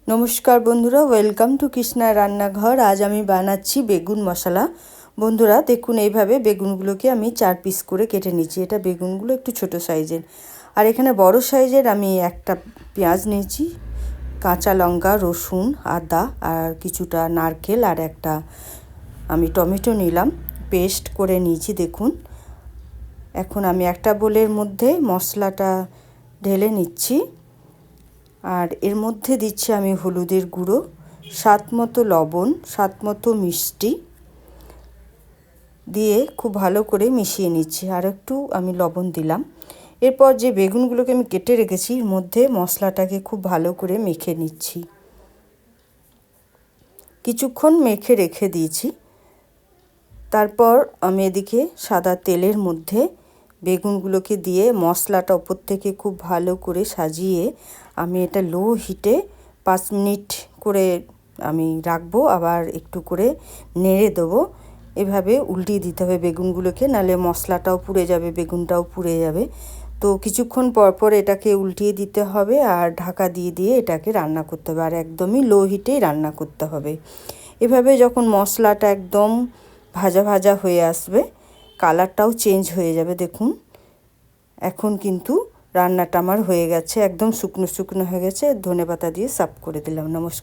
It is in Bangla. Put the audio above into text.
নমস্কার বন্ধুরা, ওয়েলকাম টু কৃষ্ণা রান্নাঘর। আজ আমি বানাচ্ছি বেগুন মশলা। বন্ধুরা দেখুন, এইভাবে বেগুনগুলোকে আমি 4 পিস করে কেটে নিচ্ছি। এটা বেগুনগুলো একটু ছোট সাইজের। আর এখানে বড় সাইজের আমি একটা পেঁয়াজ নিয়েছি, কাঁচা লঙ্কা, রসুন, আদা আর কিছুটা নারকেল আর একটা আমি টমেটো নিলাম, পেস্ট করে নিয়েছি। দেখুন, এখন আমি একটা বোলের মধ্যে মশলাটা ঢেলে নিচ্ছি। আর এর মধ্যে দিচ্ছি আমি হলুদের গুঁড়ো, স্বাদ মতো লবণ, স্বাদ মতো মিষ্টি দিয়ে খুব ভালো করে মিশিয়ে নিচ্ছি। আর একটু আমি লবণ দিলাম। এরপর যে বেগুনগুলোকে আমি কেটে রেখেছি এর মধ্যে মশলাটাকে খুব ভালো করে মেখে নিচ্ছি। কিছুক্ষণ মেখে রেখে দিয়েছি। তারপর আমি এদিকে সাদা তেলের মধ্যে বেগুনগুলোকে দিয়ে মশলাটা ওপর থেকে খুব ভালো করে সাজিয়ে আমি এটা লো হিটে 5 মিনিট করে আমি রাখবো। আবার একটু করে নেড়ে দেবো। এভাবে উল্টিয়ে দিতে হবে বেগুনগুলোকে, নাহলে মশলাটাও পুড়ে যাবে, বেগুনটাও পুড়ে যাবে। তো কিছুক্ষণ পর পর এটাকে উল্টিয়ে দিতে হবে আর ঢাকা দিয়ে দিয়ে এটাকে রান্না করতে হবে। আর একদমই লো হিটেই রান্না করতে হবে। এভাবে যখন মশলাটা একদম ভাজা ভাজা হয়ে আসবে, কালারটাও চেঞ্জ হয়ে যাবে। দেখুন, এখন কিন্তু রান্নাটা আমার হয়ে গেছে, একদম শুকনো শুকনো হয়ে গেছে। ধনেপাতা দিয়ে সার্ভ করে দিলাম। নমস্কার।